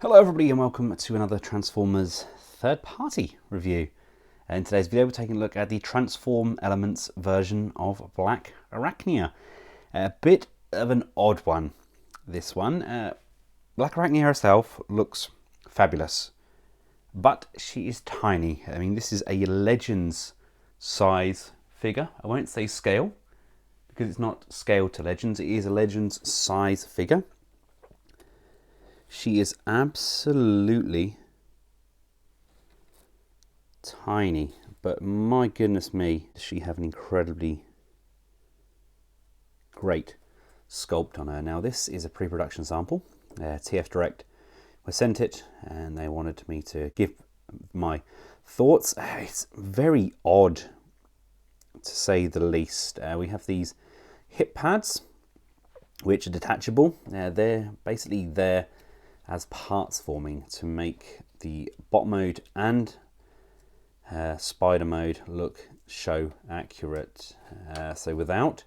Hello everybody and welcome to another Transformers third-party review. In today's video we're taking a look at the Transform Elements version of Blackarachnia. A bit of an odd one, this one. Blackarachnia herself looks fabulous, but she is tiny. I mean, this is a Legends size figure. I won't say scale, because it's not scaled to Legends. It is a Legends size figure. She is absolutely tiny, but my goodness me, does she have an incredibly great sculpt on her. Now this is a pre-production sample. TF Direct was sent it and they wanted me to give my thoughts. It's very odd to say the least. We have these hip pads which are detachable. They're basically there as parts forming to make the bot mode and spider mode show accurate. So without,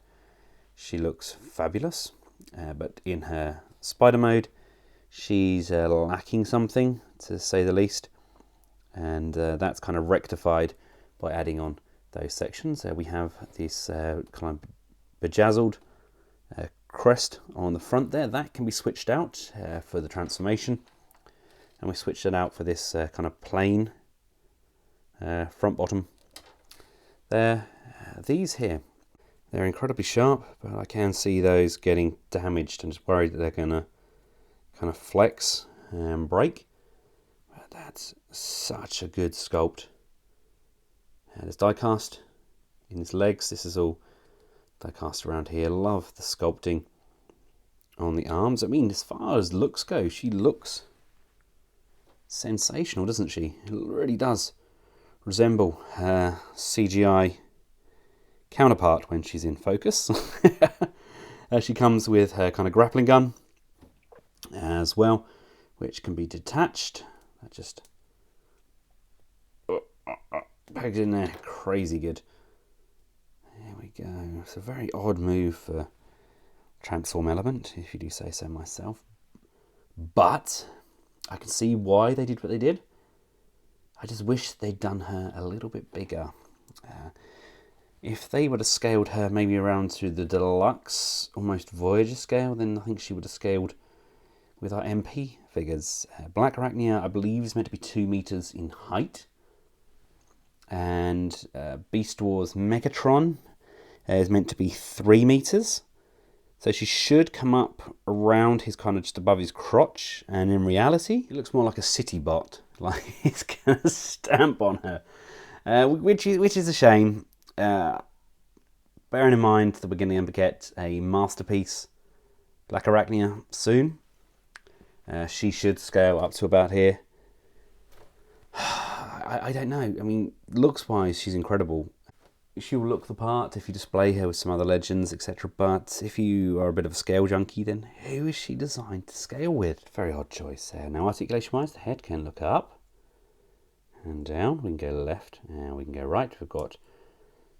she looks fabulous, but in her spider mode she's lacking something, to say the least, and that's kind of rectified by adding on those sections. We have this kind of bejazzled crest on the front there. That can be switched out for the transformation, and we switched it out for this kind of plain front bottom there. These here, they're incredibly sharp, but I can see those getting damaged and just worried that they're gonna kind of flex and break. But that's such a good sculpt. There's die cast in his legs. This is all die cast around here. Love the sculpting on the arms. I mean, as far as looks go, she looks sensational, doesn't she? It really does resemble her CGI counterpart when she's in focus. She comes with her kind of grappling gun as well, which can be detached. That just pegged in there, crazy good. There we go. It's a very odd move for Transform Element, if you do say so myself. But I can see why they did what they did. I just wish they'd done her a little bit bigger. If they would have scaled her maybe around to the deluxe, almost Voyager scale, then I think she would have scaled with our MP figures. Blackarachnia, I believe, is meant to be 2 meters in height. And Beast Wars Megatron is meant to be 3 meters. So she should come up around his kind of just above his crotch. And in reality, it looks more like a city bot. Like it's going to stamp on her. Which is a shame. Bearing in mind that we're going to get a masterpiece Blackarachnia soon. She should scale up to about here. I don't know. I mean, looks wise, she's incredible. She will look the part if you display her with some other Legends, etc. But if you are a bit of a scale junkie, then who is she designed to scale with? Very odd choice there. Now, articulation wise, the head can look up and down. We can go left and we can go right. We've got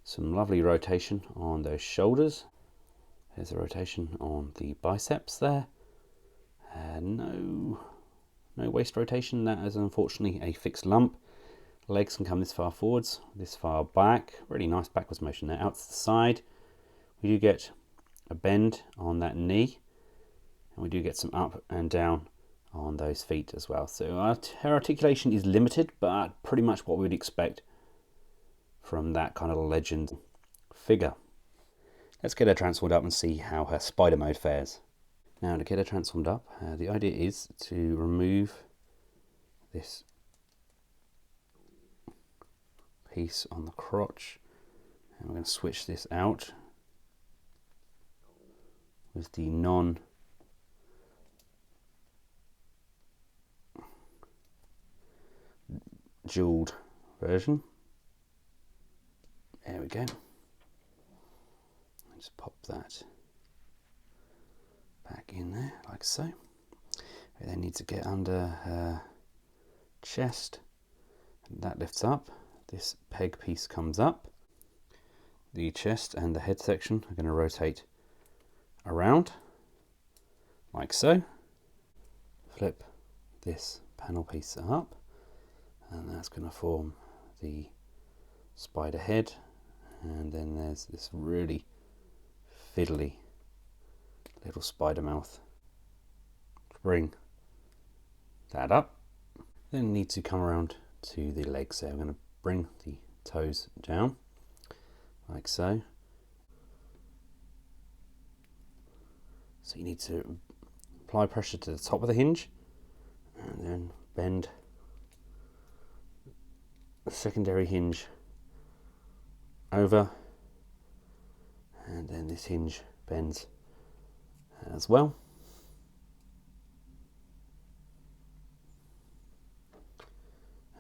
some lovely rotation on those shoulders. There's a rotation on the biceps there. No waist rotation. That is unfortunately a fixed lump. Legs can come this far forwards, this far back. Really nice backwards motion there. Out to the side. We do get a bend on that knee, and we do get some up and down on those feet as well. So her articulation is limited, but pretty much what we would expect from that kind of Legend figure. Let's get her transformed up and see how her spider mode fares. Now, to get her transformed up, the idea is to remove this piece on the crotch, and we're going to switch this out with the non-jeweled version. There we go. Just pop that back in there like so. We then need to get under her chest, and that lifts up. This peg piece comes up. The chest and the head section are going to rotate around like so. Flip this panel piece up, and that's going to form the spider head, and then there's this really fiddly little spider mouth to bring that up. Then need to come around to the legs. So I'm going to bring the toes down like so. So you need to apply pressure to the top of the hinge and then bend the secondary hinge over, and then this hinge bends as well.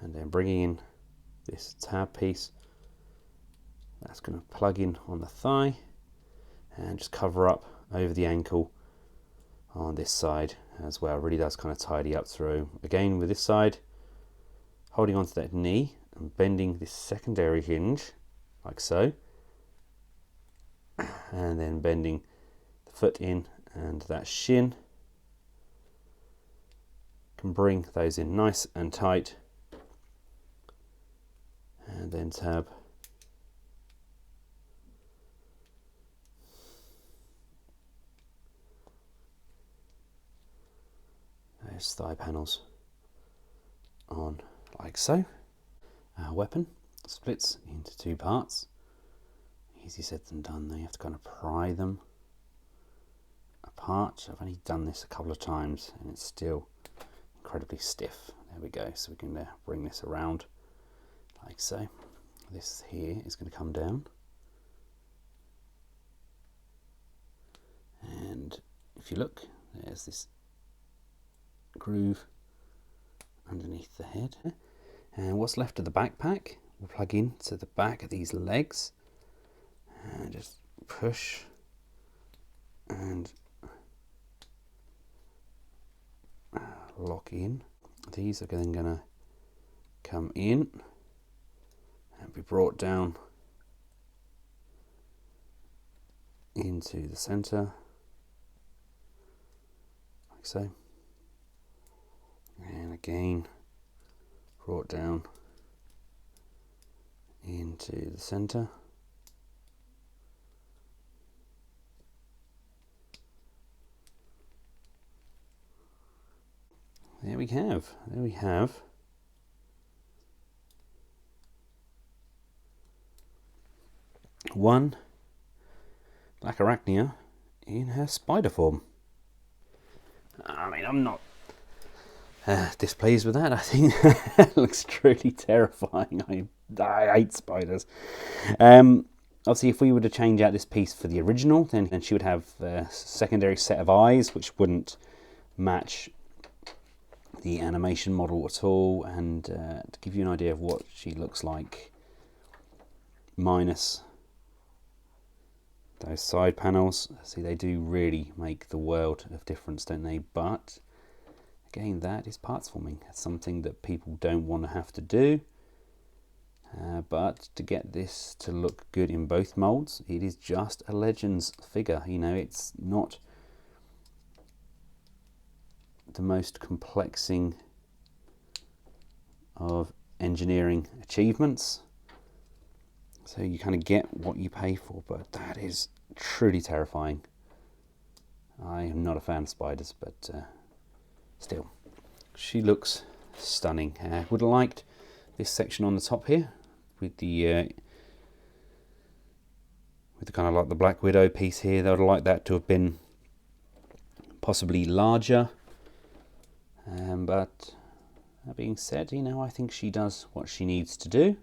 And then bringing in this tab piece, that's going to plug in on the thigh and just cover up over the ankle on this side as well. Really does kind of tidy up through. Again with this side, holding onto that knee and bending this secondary hinge like so, and then bending the foot in, and that shin can bring those in nice and tight, and then tab those thigh panels on like so. Our weapon splits into two parts. Easy said than done. Now you have to kind of pry them apart. I've only done this a couple of times and it's still incredibly stiff. There we go. So we can bring this around like so. This here is going to come down, and if you look, there's this groove underneath the head, and what's left of the backpack will plug into the back of these legs and just push and lock in. These are then going to come in and be brought down into the center like so, and again brought down into the center. There we have one Blackarachnia in her spider form. I mean, I'm not displeased with that. I think that looks truly terrifying. I hate spiders. Obviously, if we were to change out this piece for the original, then she would have a secondary set of eyes, which wouldn't match the animation model at all. And to give you an idea of what she looks like, minus those side panels, see, they do really make the world of difference, don't they? But again, that is parts forming. It's something that people don't want to have to do. But to get this to look good in both molds, it is just a Legends figure. You know, it's not the most complexing of engineering achievements. So you kind of get what you pay for, but that is truly terrifying. I am not a fan of spiders, but still, she looks stunning. Would have liked this section on the top here with the kind of like the Black Widow piece here. They would have liked that to have been possibly larger. But that being said, you know, I think she does what she needs to do.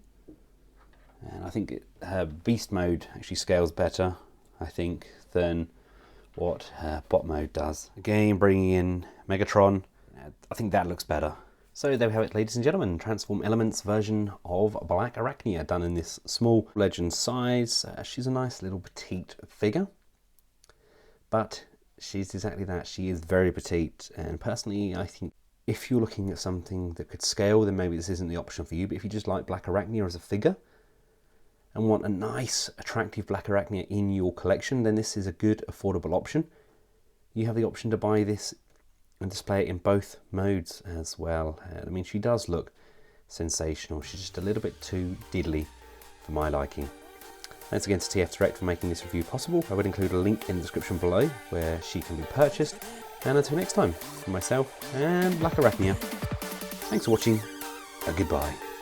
And I think her beast mode actually scales better, I think, than what her bot mode does. Again, bringing in Megatron, I think that looks better. So there we have it, ladies and gentlemen, Transform Elements version of Blackarachnia, done in this small Legend size. She's a nice little petite figure, but she's exactly that. She is very petite, and personally, I think if you're looking at something that could scale, then maybe this isn't the option for you. But if you just like Blackarachnia as a figure and want a nice, attractive Blackarachnia in your collection, then this is a good, affordable option. You have the option to buy this and display it in both modes as well. I mean, she does look sensational. She's just a little bit too diddly for my liking. Thanks again to TF Direct for making this review possible. I would include a link in the description below where she can be purchased. And until next time, from myself and Blackarachnia, thanks for watching, and goodbye.